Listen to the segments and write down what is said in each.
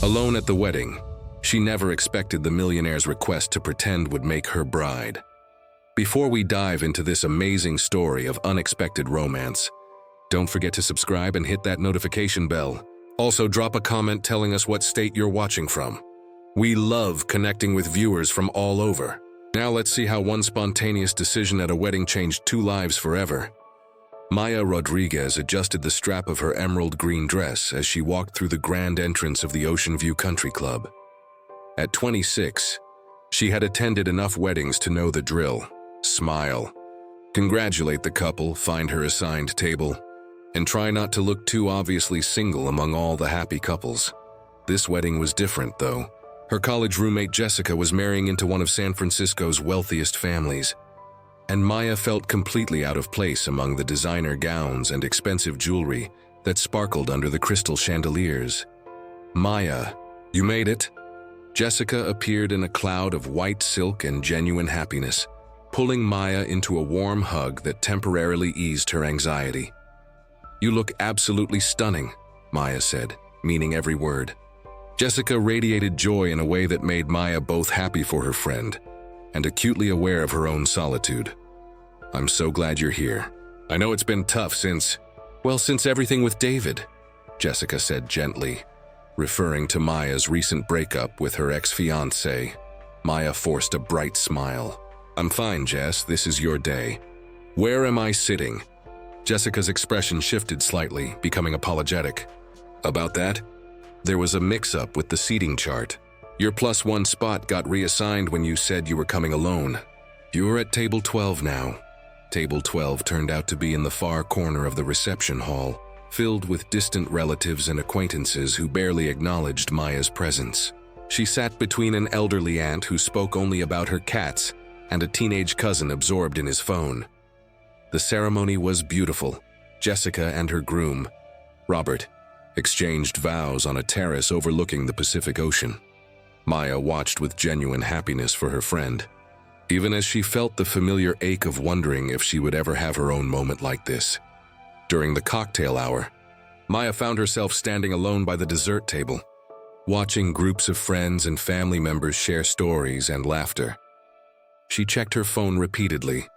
Alone at the wedding, she never expected the millionaire's request to pretend would make her bride. Before we dive into this amazing story of unexpected romance, don't forget to subscribe and hit that notification bell. Also, drop a comment telling us what state you're watching from. We love connecting with viewers from all over. Now let's see how one spontaneous decision at a wedding changed two lives forever. Maya Rodriguez adjusted the strap of her emerald green dress as she walked through the grand entrance of the Ocean View Country Club. At 26, she had attended enough weddings to know the drill. Smile, congratulate the couple, find her assigned table, and try not to look too obviously single among all the happy couples. This wedding was different, though. Her college roommate Jessica was marrying into one of San Francisco's wealthiest families, and Maya felt completely out of place among the designer gowns and expensive jewelry that sparkled under the crystal chandeliers. "Maya, you made it." Jessica appeared in a cloud of white silk and genuine happiness, pulling Maya into a warm hug that temporarily eased her anxiety. "You look absolutely stunning," Maya said, meaning every word. Jessica radiated joy in a way that made Maya both happy for her friend and acutely aware of her own solitude. "I'm so glad you're here. I know it's been tough since everything with David," Jessica said gently, referring to Maya's recent breakup with her ex-fiancé. Maya forced a bright smile. "I'm fine, Jess. This is your day. Where am I sitting?" Jessica's expression shifted slightly, becoming apologetic. "About that? There was a mix-up with the seating chart. Your +1 spot got reassigned when you said you were coming alone. You're at table 12 now." Table 12 turned out to be in the far corner of the reception hall, filled with distant relatives and acquaintances who barely acknowledged Maya's presence. She sat between an elderly aunt who spoke only about her cats and a teenage cousin absorbed in his phone. The ceremony was beautiful. Jessica and her groom, Robert, exchanged vows on a terrace overlooking the Pacific Ocean. Maya watched with genuine happiness for her friend, even as she felt the familiar ache of wondering if she would ever have her own moment like this. During the cocktail hour, Maya found herself standing alone by the dessert table, watching groups of friends and family members share stories and laughter. She checked her phone repeatedly,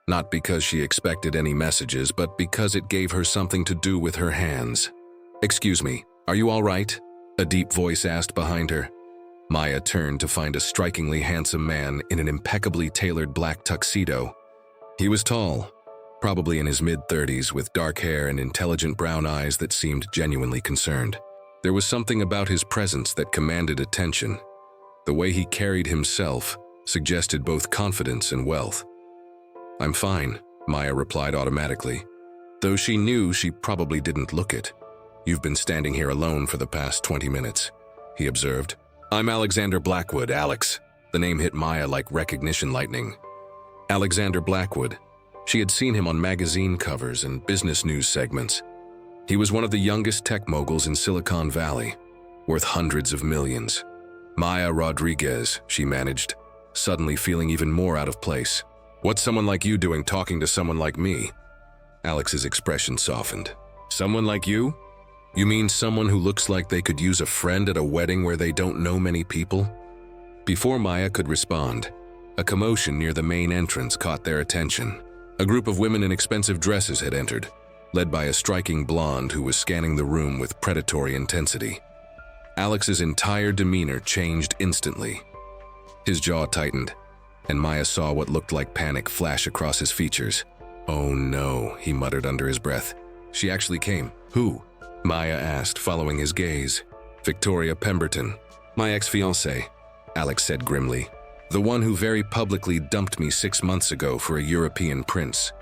not because she expected any messages, but because it gave her something to do with her hands. "Excuse me, are you all right?" a deep voice asked behind her. Maya turned to find a strikingly handsome man in an impeccably tailored black tuxedo. He was tall, probably in his mid-30s, with dark hair and intelligent brown eyes that seemed genuinely concerned. There was something about his presence that commanded attention. The way he carried himself suggested both confidence and wealth. "I'm fine," Maya replied automatically, though she knew she probably didn't look it. "You've been standing here alone for the past 20 minutes, he observed. "I'm Alexander Blackwood, Alex." The name hit Maya like recognition lightning. Alexander Blackwood. She had seen him on magazine covers and business news segments. He was one of the youngest tech moguls in Silicon Valley, worth hundreds of millions. "Maya Rodriguez," she managed, suddenly feeling even more out of place. "What's someone like you doing talking to someone like me?" Alex's expression softened. "Someone like you? You mean someone who looks like they could use a friend at a wedding where they don't know many people?" Before Maya could respond, a commotion near the main entrance caught their attention. A group of women in expensive dresses had entered, led by a striking blonde who was scanning the room with predatory intensity. Alex's entire demeanor changed instantly. His jaw tightened, and Maya saw what looked like panic flash across his features. "Oh no," he muttered under his breath. "She actually came." "Who?" Maya asked, following his gaze. "Victoria Pemberton, my ex-fiancée," Alex said grimly. "The one who very publicly dumped me 6 months ago for a European prince.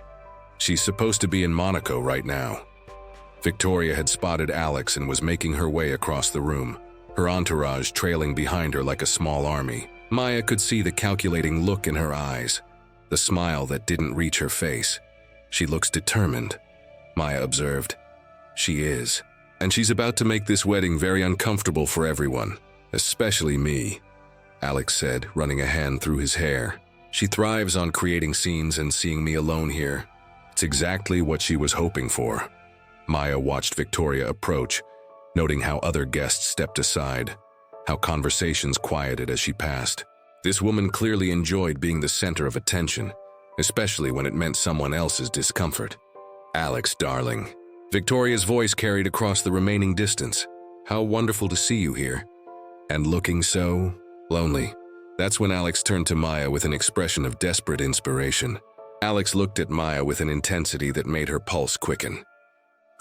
She's supposed to be in Monaco right now." Victoria had spotted Alex and was making her way across the room, her entourage trailing behind her like a small army. Maya could see the calculating look in her eyes, the smile that didn't reach her face. "She looks determined," Maya observed. "She is. And she's about to make this wedding very uncomfortable for everyone, especially me," Alex said, running a hand through his hair. "She thrives on creating scenes and seeing me alone here. It's exactly what she was hoping for." Maya watched Victoria approach, noting how other guests stepped aside. how conversations quieted as she passed. This woman clearly enjoyed being the center of attention, especially when it meant someone else's discomfort. "Alex, darling." Victoria's voice carried across the remaining distance. "How wonderful to see you here. And looking so lonely." That's when Alex turned to Maya with an expression of desperate inspiration. Alex looked at Maya with an intensity that made her pulse quicken.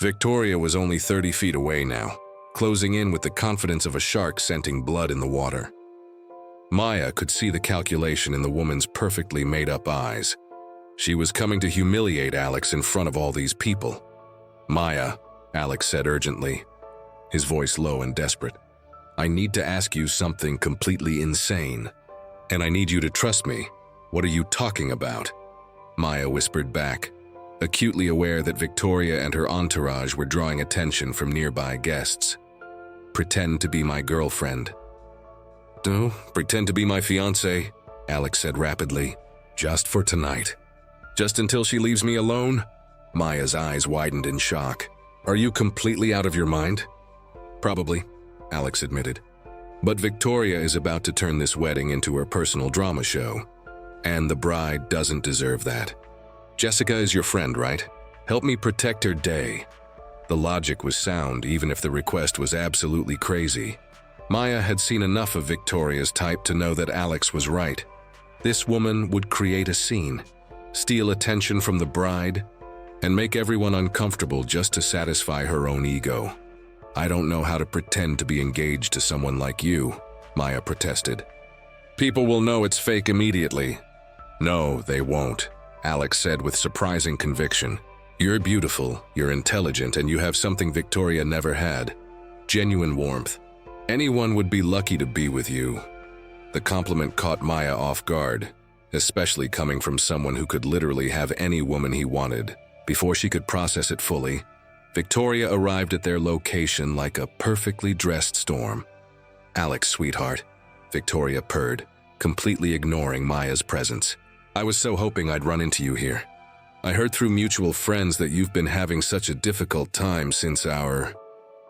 Victoria was only 30 feet away now, closing in with the confidence of a shark scenting blood in the water. Maya could see the calculation in the woman's perfectly made-up eyes. She was coming to humiliate Alex in front of all these people. "Maya," Alex said urgently, his voice low and desperate, "I need to ask you something completely insane. And I need you to trust me. What are you talking about?" Maya whispered back, acutely aware that Victoria and her entourage were drawing attention from nearby guests. "Pretend to be my girlfriend." "No, pretend to be my fiancé," Alex said rapidly. "Just for tonight. Just until she leaves me alone?" Maya's eyes widened in shock. "Are you completely out of your mind?" "Probably," Alex admitted. "But Victoria is about to turn this wedding into her personal drama show. And the bride doesn't deserve that. Jessica is your friend, right? Help me protect her day." The logic was sound, even if the request was absolutely crazy. Maya had seen enough of Victoria's type to know that Alex was right. This woman would create a scene, steal attention from the bride, and make everyone uncomfortable just to satisfy her own ego. "I don't know how to pretend to be engaged to someone like you," Maya protested. "People will know it's fake immediately." "No, they won't," Alex said with surprising conviction. "You're beautiful, you're intelligent, and you have something Victoria never had. Genuine warmth. Anyone would be lucky to be with you." The compliment caught Maya off guard, especially coming from someone who could literally have any woman he wanted. Before she could process it fully, Victoria arrived at their location like a perfectly dressed storm. "Alex, sweetheart," Victoria purred, completely ignoring Maya's presence. "I was so hoping I'd run into you here. I heard through mutual friends that you've been having such a difficult time since our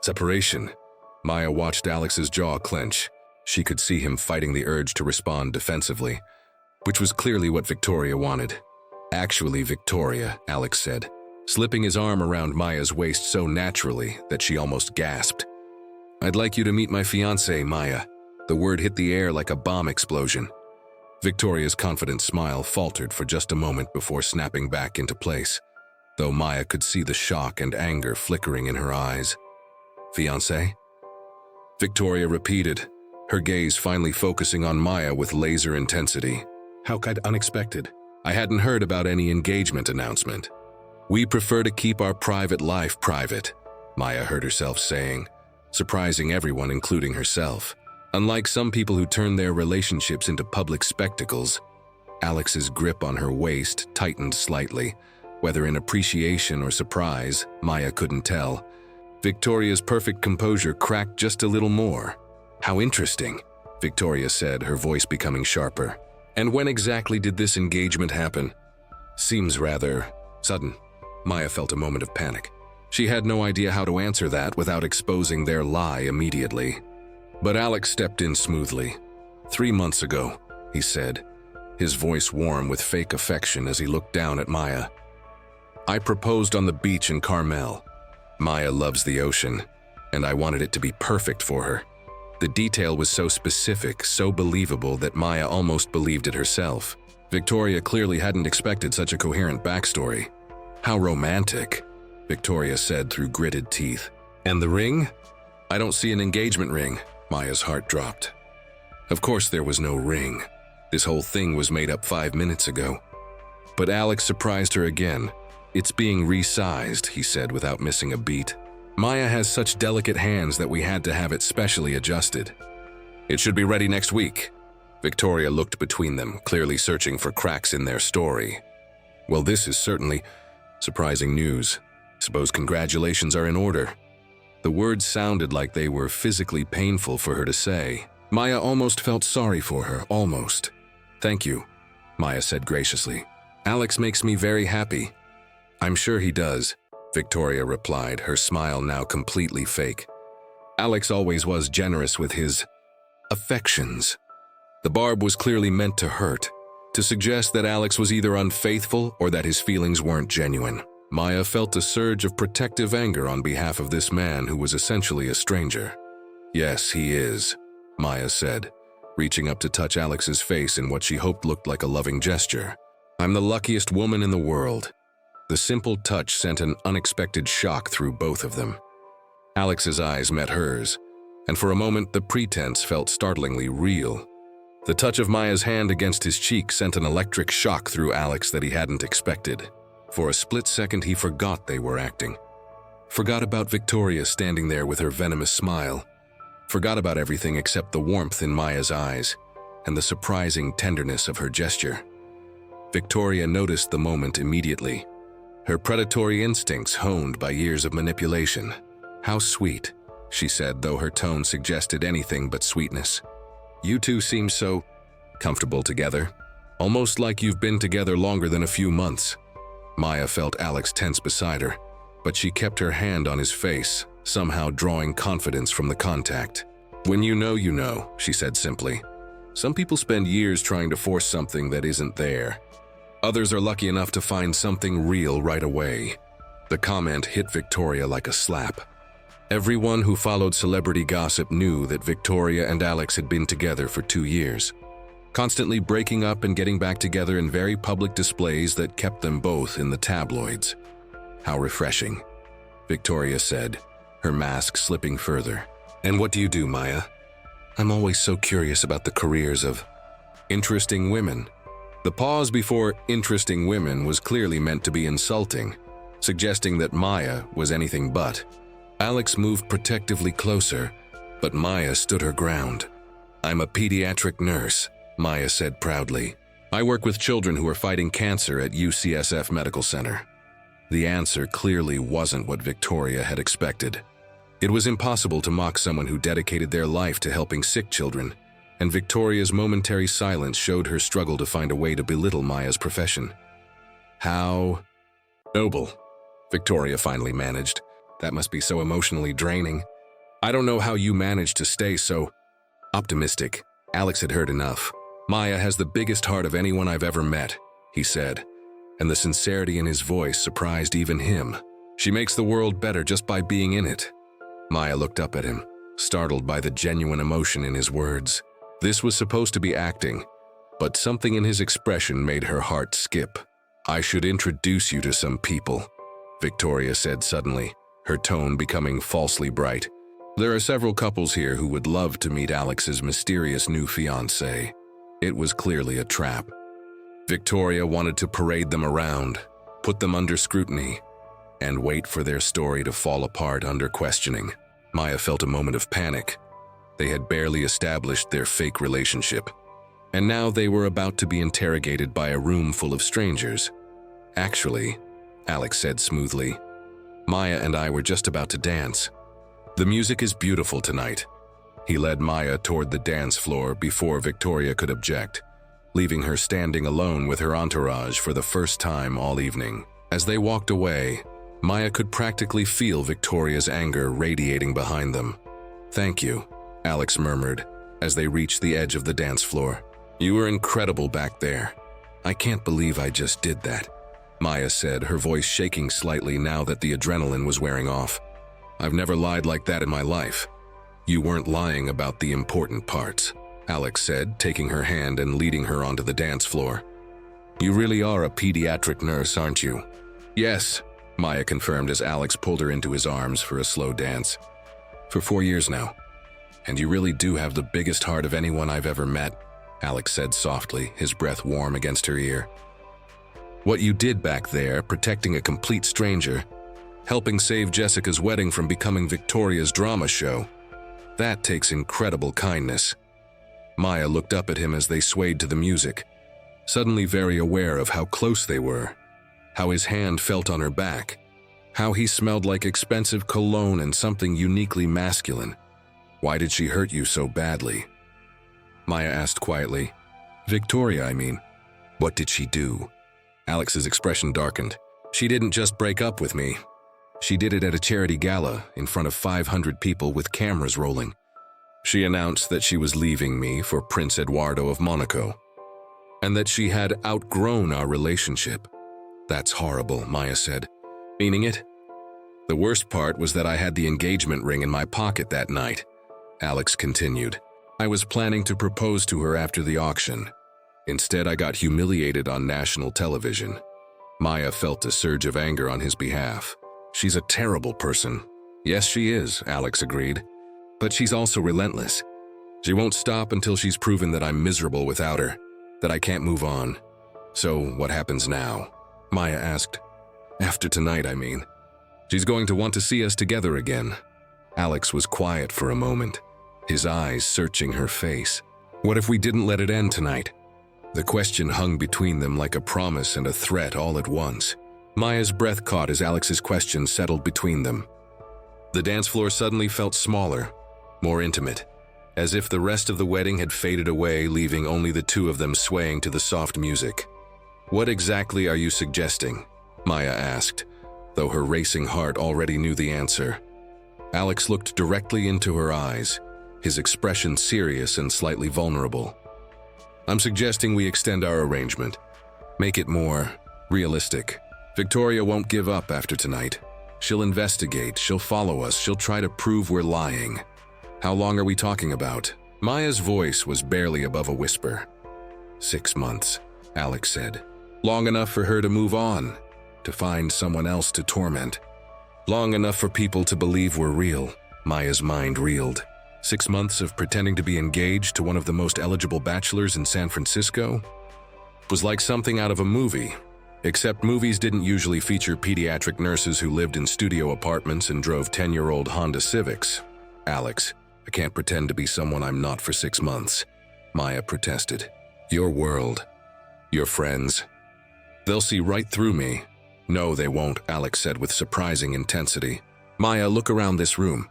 separation." Maya watched Alex's jaw clench. She could see him fighting the urge to respond defensively, which was clearly what Victoria wanted. "Actually, Victoria," Alex said, slipping his arm around Maya's waist so naturally that she almost gasped. "I'd like you to meet my fiancé, Maya." The word hit the air like a bomb explosion. Victoria's confident smile faltered for just a moment before snapping back into place, though Maya could see the shock and anger flickering in her eyes. "Fiancé?" Victoria repeated, her gaze finally focusing on Maya with laser intensity. "How unexpected. I hadn't heard about any engagement announcement." "We prefer to keep our private life private," Maya heard herself saying, surprising everyone, including herself. Unlike some people who turn their relationships into public spectacles, Alex's grip on her waist tightened slightly. Whether in appreciation or surprise, Maya couldn't tell. Victoria's perfect composure cracked just a little more. "How interesting," Victoria said, her voice becoming sharper. "And when exactly did this engagement happen?" "Seems rather sudden." Maya felt a moment of panic. She had no idea how to answer that without exposing their lie immediately. But Alex stepped in smoothly. 3 months ago, he said, his voice warm with fake affection as he looked down at Maya. "I proposed on the beach in Carmel. Maya loves the ocean, and I wanted it to be perfect for her." The detail was so specific, so believable that Maya almost believed it herself. Victoria clearly hadn't expected such a coherent backstory. "How romantic," Victoria said through gritted teeth. "And the ring?" "I don't see an engagement ring." Maya's heart dropped. Of course there was no ring. This whole thing was made up 5 minutes ago. But Alex surprised her again. "It's being resized," he said without missing a beat. "Maya has such delicate hands that we had to have it specially adjusted. It should be ready next week." Victoria looked between them, clearly searching for cracks in their story. "Well, this is certainly surprising news. Suppose congratulations are in order." The words sounded like they were physically painful for her to say. Maya almost felt sorry for her, almost. "Thank you," Maya said graciously. "Alex makes me very happy." "I'm sure he does," Victoria replied, her smile now completely fake. "Alex always was generous with his affections. The barb was clearly meant to hurt, to suggest that Alex was either unfaithful or that his feelings weren't genuine. Maya felt a surge of protective anger on behalf of this man who was essentially a stranger. "Yes, he is," Maya said, reaching up to touch Alex's face in what she hoped looked like a loving gesture. "I'm the luckiest woman in the world." The simple touch sent an unexpected shock through both of them. Alex's eyes met hers, and for a moment the pretense felt startlingly real. The touch of Maya's hand against his cheek sent an electric shock through Alex that he hadn't expected. For a split second he forgot they were acting. Forgot about Victoria standing there with her venomous smile. Forgot about everything except the warmth in Maya's eyes and the surprising tenderness of her gesture. Victoria noticed the moment immediately, her predatory instincts honed by years of manipulation. "How sweet," she said, though her tone suggested anything but sweetness. "You two seem so comfortable together, almost like you've been together longer than a few months." Maya felt Alex tense beside her, but she kept her hand on his face, somehow drawing confidence from the contact. "When you know," she said simply. "Some people spend years trying to force something that isn't there. Others are lucky enough to find something real right away." The comment hit Victoria like a slap. Everyone who followed celebrity gossip knew that Victoria and Alex had been together for 2 years, constantly breaking up and getting back together in very public displays that kept them both in the tabloids. "How refreshing," Victoria said, her mask slipping further. "And what do you do, Maya?" "I'm always so curious about the careers of interesting women." The pause before interesting women was clearly meant to be insulting, suggesting that Maya was anything but. Alex moved protectively closer, but Maya stood her ground. "I'm a pediatric nurse," Maya said proudly. "I work with children who are fighting cancer at UCSF Medical Center." The answer clearly wasn't what Victoria had expected. It was impossible to mock someone who dedicated their life to helping sick children, and Victoria's momentary silence showed her struggle to find a way to belittle Maya's profession. "How noble," Victoria finally managed. "That must be so emotionally draining. I don't know how you managed to stay so optimistic." Alex had heard enough. "Maya has the biggest heart of anyone I've ever met," he said, and the sincerity in his voice surprised even him. "She makes the world better just by being in it." Maya looked up at him, startled by the genuine emotion in his words. This was supposed to be acting, but something in his expression made her heart skip. "I should introduce you to some people," Victoria said suddenly, her tone becoming falsely bright. "There are several couples here who would love to meet Alex's mysterious new fiancée." It was clearly a trap. Victoria wanted to parade them around, put them under scrutiny, and wait for their story to fall apart under questioning. Maya felt a moment of panic. They had barely established their fake relationship, and now they were about to be interrogated by a room full of strangers. "Actually," Alex said smoothly, "Maya and I were just about to dance. The music is beautiful tonight." He led Maya toward the dance floor before Victoria could object, leaving her standing alone with her entourage for the first time all evening. As they walked away, Maya could practically feel Victoria's anger radiating behind them. "Thank you," Alex murmured as they reached the edge of the dance floor. "You were incredible back there. I can't believe I just did that," Maya said, her voice shaking slightly now that the adrenaline was wearing off. "I've never lied like that in my life." "You weren't lying about the important parts," Alex said, taking her hand and leading her onto the dance floor. "You really are a pediatric nurse, aren't you?" "Yes," Maya confirmed as Alex pulled her into his arms for a slow dance. "For 4 years now. And you really do have the biggest heart of anyone I've ever met," Alex said softly, his breath warm against her ear. "What you did back there, protecting a complete stranger, helping save Jessica's wedding from becoming Victoria's drama show, that takes incredible kindness." Maya looked up at him as they swayed to the music, suddenly very aware of how close they were, how his hand felt on her back, how he smelled like expensive cologne and something uniquely masculine. "Why did she hurt you so badly?" Maya asked quietly. "Victoria, I mean. What did she do?" Alex's expression darkened. "She didn't just break up with me. She did it at a charity gala in front of 500 people with cameras rolling. She announced that she was leaving me for Prince Eduardo of Monaco, and that she had outgrown our relationship. That's horrible, Maya said. Meaning it? The worst part was that I had the engagement ring in my pocket that night, Alex continued. I was planning to propose to her after the auction. Instead, I got humiliated on national television. Maya felt a surge of anger on his behalf. She's a terrible person. Yes, she is, Alex agreed. But she's also relentless. She won't stop until she's proven that I'm miserable without her, that I can't move on. So what happens now? Maya asked. After tonight, I mean. She's going to want to see us together again. Alex was quiet for a moment, his eyes searching her face. What if we didn't let it end tonight? The question hung between them like a promise and a threat all at once. Maya's breath caught as Alex's question settled between them. The dance floor suddenly felt smaller, more intimate, as if the rest of the wedding had faded away, leaving only the two of them swaying to the soft music. What exactly are you suggesting? Maya asked, though her racing heart already knew the answer. Alex looked directly into her eyes, his expression serious and slightly vulnerable. I'm suggesting we extend our arrangement. Make it more realistic. Victoria won't give up after tonight. She'll investigate, she'll follow us, she'll try to prove we're lying. How long are we talking about? Maya's voice was barely above a whisper. 6 months, Alex said. Long enough for her to move on, to find someone else to torment. Long enough for people to believe we're real. Maya's mind reeled. 6 months of pretending to be engaged to one of the most eligible bachelors in San Francisco? It was like something out of a movie, except movies didn't usually feature pediatric nurses who lived in studio apartments and drove 10-year-old Honda Civics. Alex, I can't pretend to be someone I'm not for 6 months. Maya protested. Your world, your friends, they'll see right through me. No, they won't, Alex said with surprising intensity. Maya, look around this room.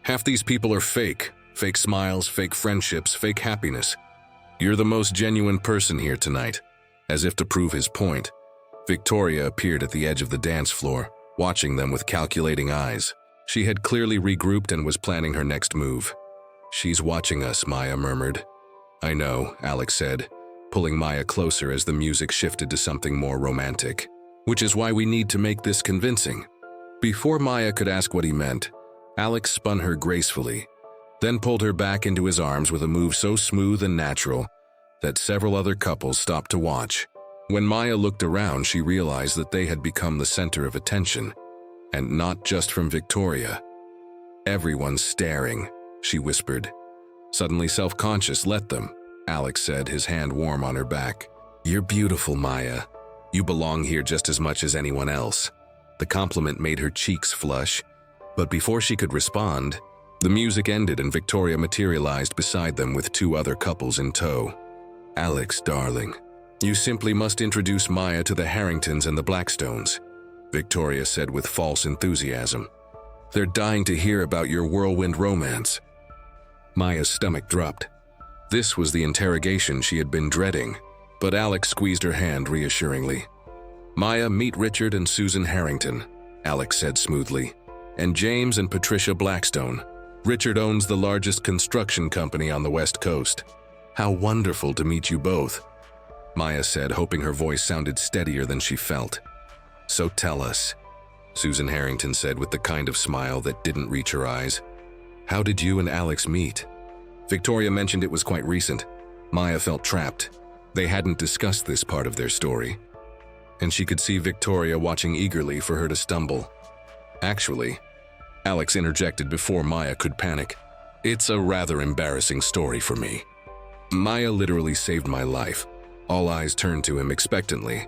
Half these people are fake. Fake smiles, fake friendships, fake happiness. You're the most genuine person here tonight. As if to prove his point, Victoria appeared at the edge of the dance floor, watching them with calculating eyes. She had clearly regrouped and was planning her next move. She's watching us, Maya murmured. I know, Alex said, pulling Maya closer as the music shifted to something more romantic. Which is why we need to make this convincing. Before Maya could ask what he meant, Alex spun her gracefully, then pulled her back into his arms with a move so smooth and natural that several other couples stopped to watch. When Maya looked around, she realized that they had become the center of attention, and not just from Victoria. Everyone's staring, she whispered. Suddenly self-conscious, let them, Alex said, his hand warm on her back. You're beautiful, Maya. You belong here just as much as anyone else. The compliment made her cheeks flush, but before she could respond, the music ended and Victoria materialized beside them with 2 other couples in tow. Alex, darling, you simply must introduce Maya to the Harringtons and the Blackstones, Victoria said with false enthusiasm. They're dying to hear about your whirlwind romance. Maya's stomach dropped. This was the interrogation she had been dreading, but Alex squeezed her hand reassuringly. Maya, meet Richard and Susan Harrington, Alex said smoothly, and James and Patricia Blackstone. Richard owns the largest construction company on the West Coast. How wonderful to meet you both, Maya said, hoping her voice sounded steadier than she felt. So tell us, Susan Harrington said with the kind of smile that didn't reach her eyes. How did you and Alex meet? Victoria mentioned it was quite recent. Maya felt trapped. They hadn't discussed this part of their story, and she could see Victoria watching eagerly for her to stumble. Actually, Alex interjected before Maya could panic. It's a rather embarrassing story for me. Maya literally saved my life. All eyes turned to him expectantly,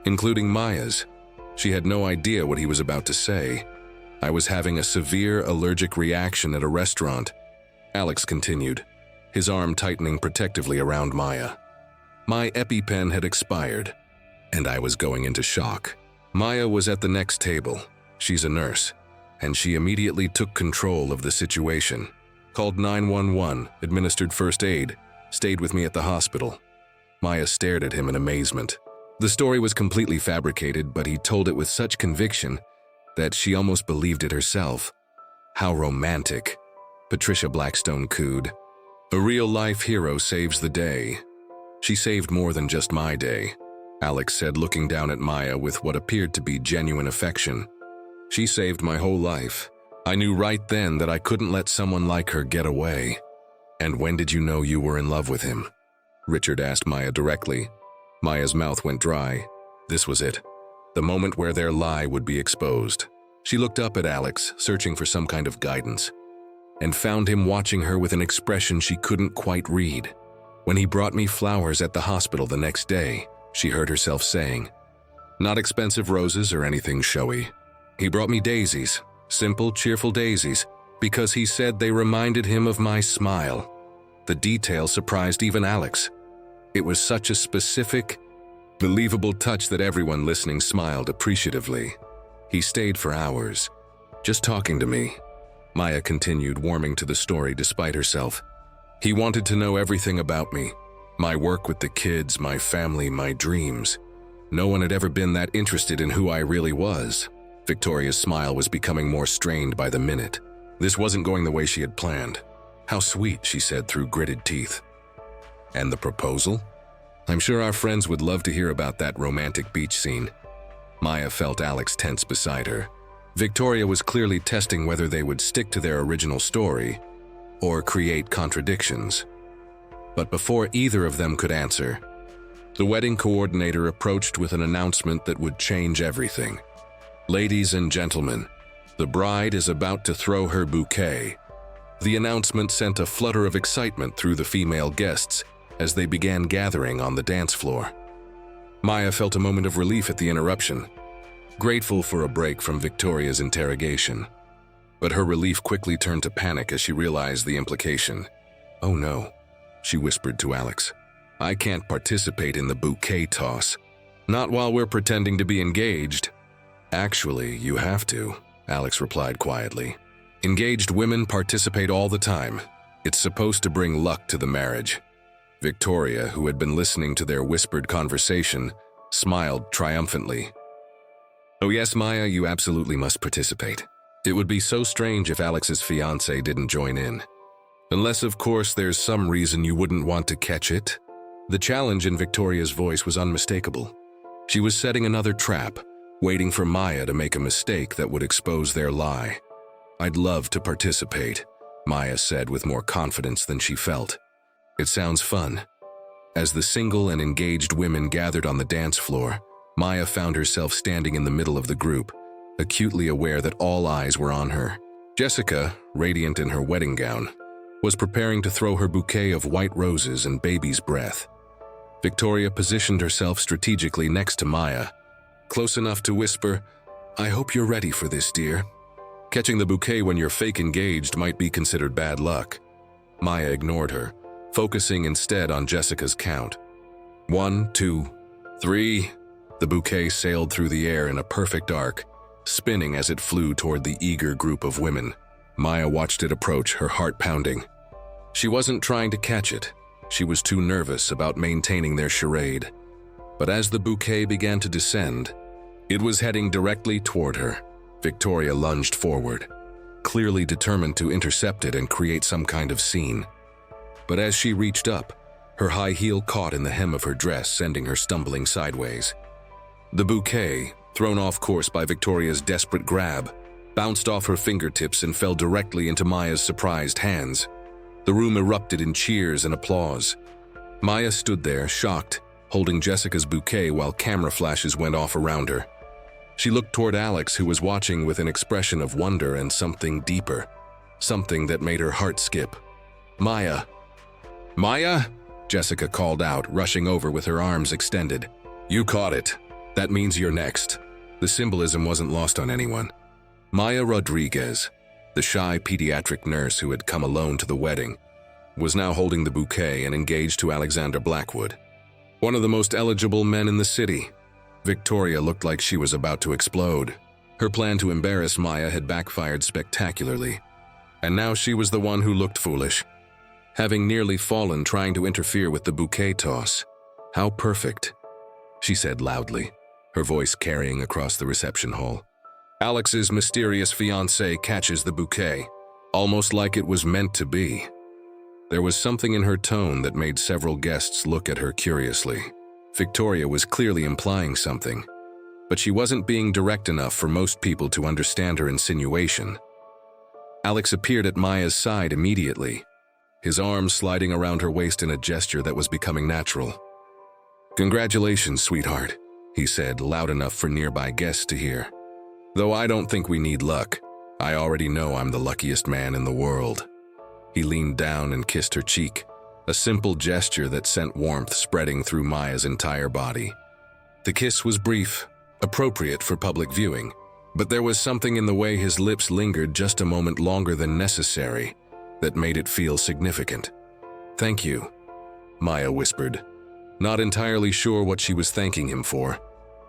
including Maya's. She had no idea what he was about to say. I was having a severe allergic reaction at a restaurant, Alex continued, his arm tightening protectively around Maya. My EpiPen had expired, and I was going into shock. Maya was at the next table. She's a nurse, and she immediately took control of the situation. Called 911, administered first aid, stayed with me at the hospital. Maya stared at him in amazement. The story was completely fabricated, but he told it with such conviction that she almost believed it herself. How romantic. Patricia Blackstone cooed. A real-life hero saves the day. She saved more than just my day, Alex said, looking down at Maya with what appeared to be genuine affection. She saved my whole life. I knew right then that I couldn't let someone like her get away. And when did you know you were in love with him? Richard asked Maya directly. Maya's mouth went dry. This was it. The moment where their lie would be exposed. She looked up at Alex, searching for some kind of guidance, and found him watching her with an expression she couldn't quite read. When he brought me flowers at the hospital the next day, she heard herself saying. Not expensive roses or anything showy. He brought me daisies, simple, cheerful daisies, because he said they reminded him of my smile. The detail surprised even Alex. It was such a specific, believable touch that everyone listening smiled appreciatively. He stayed for hours, just talking to me. Maya continued, warming to the story despite herself. He wanted to know everything about me. My work with the kids, my family, my dreams. No one had ever been that interested in who I really was. Victoria's smile was becoming more strained by the minute. This wasn't going the way she had planned. How sweet, she said through gritted teeth. And the proposal? I'm sure our friends would love to hear about that romantic beach scene. Maya felt Alex tense beside her. Victoria was clearly testing whether they would stick to their original story or create contradictions. But before either of them could answer, the wedding coordinator approached with an announcement that would change everything. Ladies and gentlemen, the bride is about to throw her bouquet. The announcement sent a flutter of excitement through the female guests as they began gathering on the dance floor. Maya felt a moment of relief at the interruption, grateful for a break from Victoria's interrogation. But her relief quickly turned to panic as she realized the implication. Oh no, she whispered to Alex. I can't participate in the bouquet toss. Not while we're pretending to be engaged. Actually, you have to, Alex replied quietly. Engaged women participate all the time. It's supposed to bring luck to the marriage. Victoria, who had been listening to their whispered conversation, smiled triumphantly. Oh yes, Maya, you absolutely must participate. It would be so strange if Alex's fiancé didn't join in. Unless, of course, there's some reason you wouldn't want to catch it. The challenge in Victoria's voice was unmistakable. She was setting another trap, waiting for Maya to make a mistake that would expose their lie. I'd love to participate, Maya said with more confidence than she felt. It sounds fun. As the single and engaged women gathered on the dance floor, Maya found herself standing in the middle of the group, acutely aware that all eyes were on her. Jessica, radiant in her wedding gown, was preparing to throw her bouquet of white roses and baby's breath. Victoria positioned herself strategically next to Maya, close enough to whisper, I hope you're ready for this, dear. Catching the bouquet when you're fake engaged might be considered bad luck. Maya ignored her, focusing instead on Jessica's count. 1, 2, 3. The bouquet sailed through the air in a perfect arc, spinning as it flew toward the eager group of women. Maya watched it approach, her heart pounding. She wasn't trying to catch it. She was too nervous about maintaining their charade. But as the bouquet began to descend, it was heading directly toward her. Victoria lunged forward, clearly determined to intercept it and create some kind of scene. But as she reached up, her high heel caught in the hem of her dress, sending her stumbling sideways. The bouquet, thrown off course by Victoria's desperate grab, bounced off her fingertips and fell directly into Maya's surprised hands. The room erupted in cheers and applause. Maya stood there, shocked, holding Jessica's bouquet while camera flashes went off around her. She looked toward Alex, who was watching with an expression of wonder and something deeper, something that made her heart skip. Maya! Maya! Jessica called out, rushing over with her arms extended. You caught it. That means you're next. The symbolism wasn't lost on anyone. Maya Rodriguez, the shy pediatric nurse who had come alone to the wedding, was now holding the bouquet and engaged to Alexander Blackwood, one of the most eligible men in the city. Victoria looked like she was about to explode. Her plan to embarrass Maya had backfired spectacularly, and now she was the one who looked foolish, having nearly fallen trying to interfere with the bouquet toss. How perfect, she said loudly, her voice carrying across the reception hall. Alex's mysterious fiancé catches the bouquet, almost like it was meant to be. There was something in her tone that made several guests look at her curiously. Victoria was clearly implying something, but she wasn't being direct enough for most people to understand her insinuation. Alex appeared at Maya's side immediately, his arms sliding around her waist in a gesture that was becoming natural. "Congratulations, sweetheart," he said, loud enough for nearby guests to hear. "Though I don't think we need luck. I already know I'm the luckiest man in the world." He leaned down and kissed her cheek, a simple gesture that sent warmth spreading through Maya's entire body. The kiss was brief, appropriate for public viewing, but there was something in the way his lips lingered just a moment longer than necessary that made it feel significant. "Thank you," Maya whispered, not entirely sure what she was thanking him for.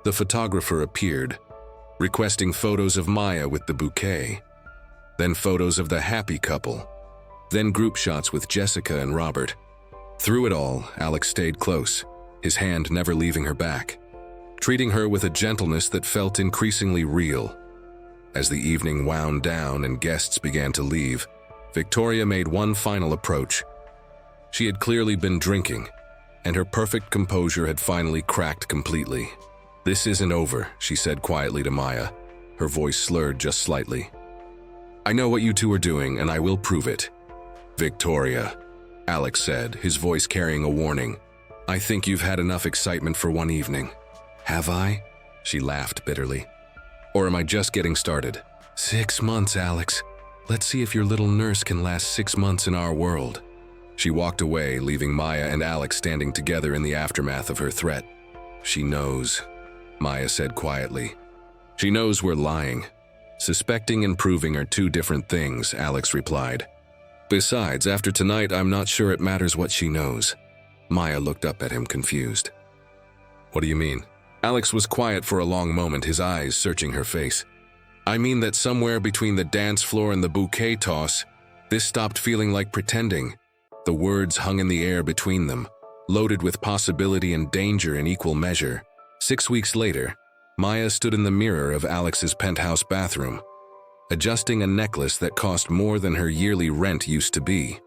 The photographer appeared, requesting photos of Maya with the bouquet, then photos of the happy couple, then group shots with Jessica and Robert. Through it all, Alex stayed close, his hand never leaving her back, treating her with a gentleness that felt increasingly real. As the evening wound down and guests began to leave, Victoria made one final approach. She had clearly been drinking, and her perfect composure had finally cracked completely. "This isn't over," she said quietly to Maya, her voice slurred just slightly. "I know what you two are doing, and I will prove it." "Victoria," Alex said, his voice carrying a warning, "I think you've had enough excitement for one evening." "Have I?" She laughed bitterly. "Or am I just getting started?" 6 months, Alex. Let's see if your little nurse can last 6 months in our world." She walked away, leaving Maya and Alex standing together in the aftermath of her threat. "She knows," Maya said quietly. "She knows we're lying." "Suspecting and proving are two different things," Alex replied. "Besides, after tonight, I'm not sure it matters what she knows." Maya looked up at him, confused. "What do you mean?" Alex was quiet for a long moment, his eyes searching her face. "I mean that somewhere between the dance floor and the bouquet toss, this stopped feeling like pretending." The words hung in the air between them, loaded with possibility and danger in equal measure. 6 weeks later, Maya stood in the mirror of Alex's penthouse bathroom, adjusting a necklace that cost more than her yearly rent used to be.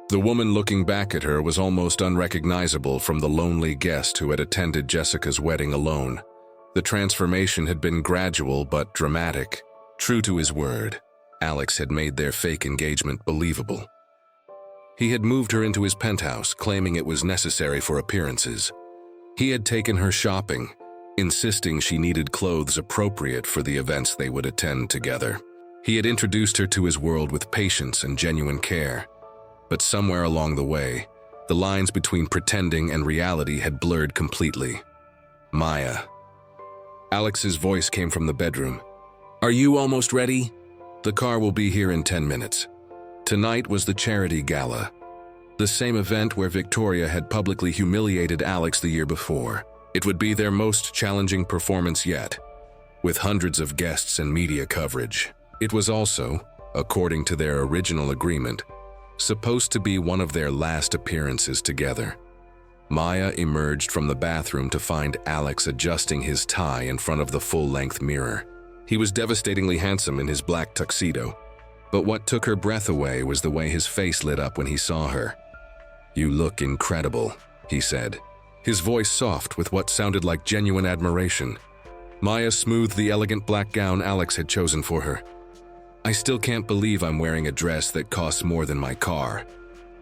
The woman looking back at her was almost unrecognizable from the lonely guest who had attended Jessica's wedding alone. The transformation had been gradual but dramatic. True to his word, Alex had made their fake engagement believable. He had moved her into his penthouse, claiming it was necessary for appearances. He had taken her shopping, insisting she needed clothes appropriate for the events they would attend together. He had introduced her to his world with patience and genuine care. But somewhere along the way, the lines between pretending and reality had blurred completely. "Maya." Alex's voice came from the bedroom. "Are you almost ready? The car will be here in 10 minutes. Tonight was the charity gala, the same event where Victoria had publicly humiliated Alex the year before. It would be their most challenging performance yet, with hundreds of guests and media coverage. It was also, according to their original agreement, supposed to be one of their last appearances together. Maya emerged from the bathroom to find Alex adjusting his tie in front of the full-length mirror. He was devastatingly handsome in his black tuxedo, but what took her breath away was the way his face lit up when he saw her. "You look incredible," he said, his voice soft with what sounded like genuine admiration. Maya smoothed the elegant black gown Alex had chosen for her. "I still can't believe I'm wearing a dress that costs more than my car.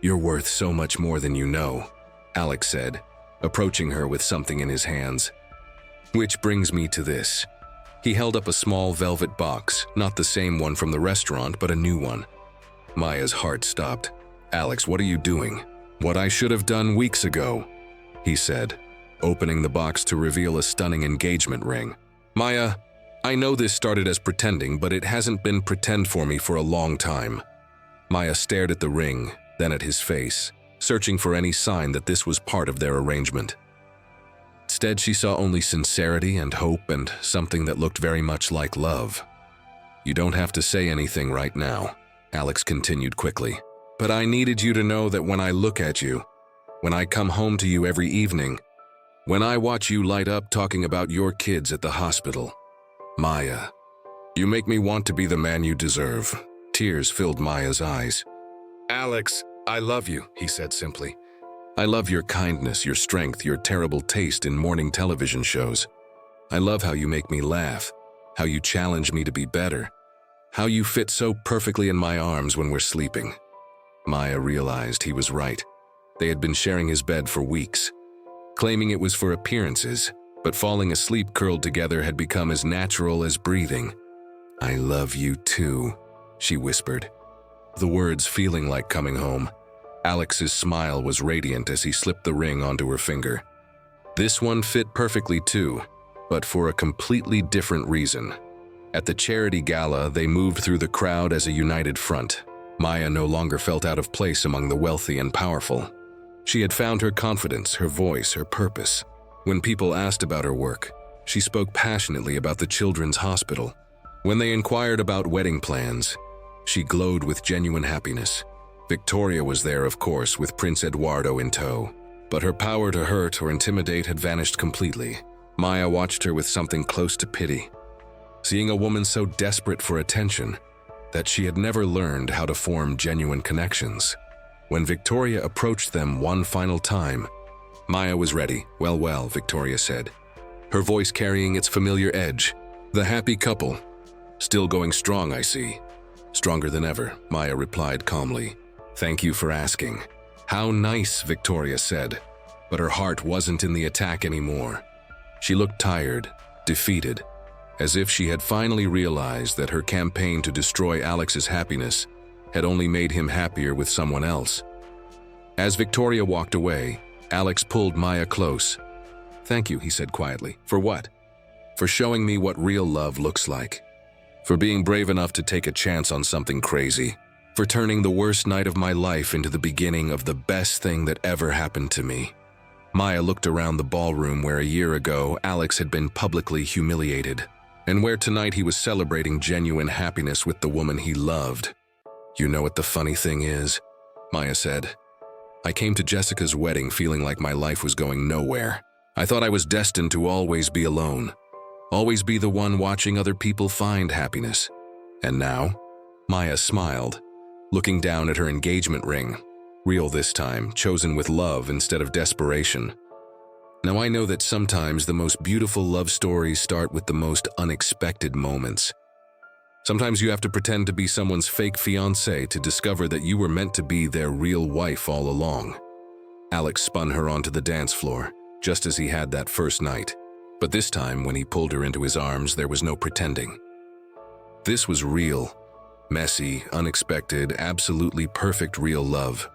You're worth so much more than you know," Alex said, approaching her with something in his hands. "Which brings me to this." He held up a small velvet box, not the same one from the restaurant, but a new one. Maya's heart stopped. "Alex, what are you doing?" "What I should have done weeks ago," he said, opening the box to reveal a stunning engagement ring. "Maya, I know this started as pretending, but it hasn't been pretend for me for a long time." Maya stared at the ring, then at his face, searching for any sign that this was part of their arrangement. Instead, she saw only sincerity and hope and something that looked very much like love. "You don't have to say anything right now," Alex continued quickly. "But I needed you to know that when I look at you, when I come home to you every evening, when I watch you light up talking about your kids at the hospital, Maya, you make me want to be the man you deserve, Tears filled Maya's eyes. "Alex, I love you," he said simply. "I love your kindness, your strength, your terrible taste in morning television shows. I love how you make me laugh, how you challenge me to be better, how you fit so perfectly in my arms when we're sleeping." Maya realized he was right. They had been sharing his bed for weeks, claiming it was for appearances, but falling asleep curled together had become as natural as breathing. "I love you too," she whispered, the words feeling like coming home. Alex's smile was radiant as he slipped the ring onto her finger. This one fit perfectly too, but for a completely different reason. At the charity gala, they moved through the crowd as a united front. Maya no longer felt out of place among the wealthy and powerful. She had found her confidence, her voice, her purpose. When people asked about her work, she spoke passionately about the children's hospital. When they inquired about wedding plans, she glowed with genuine happiness. Victoria was there, of course, with Prince Eduardo in tow, but her power to hurt or intimidate had vanished completely. Maya watched her with something close to pity, seeing a woman so desperate for attention that she had never learned how to form genuine connections. When Victoria approached them one final time, Maya was ready. Well, Victoria said, her voice carrying its familiar edge. "The happy couple. Still going strong, I see." "Stronger than ever," Maya replied calmly. "Thank you for asking." "How nice," Victoria said, but her heart wasn't in the attack anymore. She looked tired, defeated, as if she had finally realized that her campaign to destroy Alex's happiness had only made him happier with someone else. As Victoria walked away, Alex pulled Maya close. "Thank you," he said quietly. "For what?" "For showing me what real love looks like. For being brave enough to take a chance on something crazy. For turning the worst night of my life into the beginning of the best thing that ever happened to me." Maya looked around the ballroom where a year ago Alex had been publicly humiliated, and where tonight he was celebrating genuine happiness with the woman he loved. "You know what the funny thing is?" Maya said. "I came to Jessica's wedding feeling like my life was going nowhere. I thought I was destined to always be alone, always be the one watching other people find happiness. And now?" Maya smiled, looking down at her engagement ring. Real this time, chosen with love instead of desperation. "Now I know that sometimes the most beautiful love stories start with the most unexpected moments. Sometimes you have to pretend to be someone's fake fiancé to discover that you were meant to be their real wife all along." Alex spun her onto the dance floor, just as he had that first night. But this time, when he pulled her into his arms, there was no pretending. This was real, messy, unexpected, absolutely perfect real love.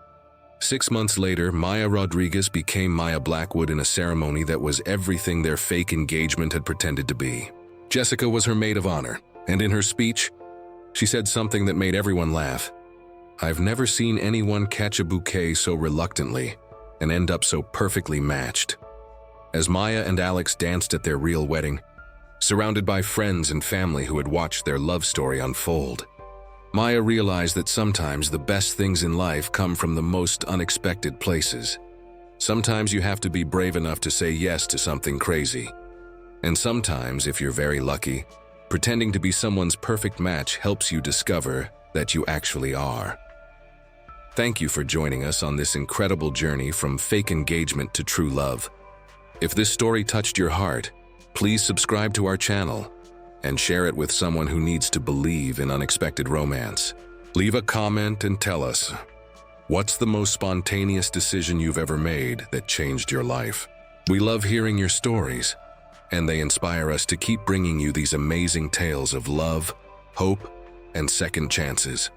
6 months later, Maya Rodriguez became Maya Blackwood in a ceremony that was everything their fake engagement had pretended to be. Jessica was her maid of honor, and in her speech, she said something that made everyone laugh. "I've never seen anyone catch a bouquet so reluctantly and end up so perfectly matched." As Maya and Alex danced at their real wedding, surrounded by friends and family who had watched their love story unfold, Maya realized that sometimes the best things in life come from the most unexpected places. Sometimes you have to be brave enough to say yes to something crazy. And sometimes, if you're very lucky, pretending to be someone's perfect match helps you discover that you actually are. Thank you for joining us on this incredible journey from fake engagement to true love. If this story touched your heart, please subscribe to our channel and share it with someone who needs to believe in unexpected romance. Leave a comment and tell us, what's the most spontaneous decision you've ever made that changed your life? We love hearing your stories, and they inspire us to keep bringing you these amazing tales of love, hope, and second chances.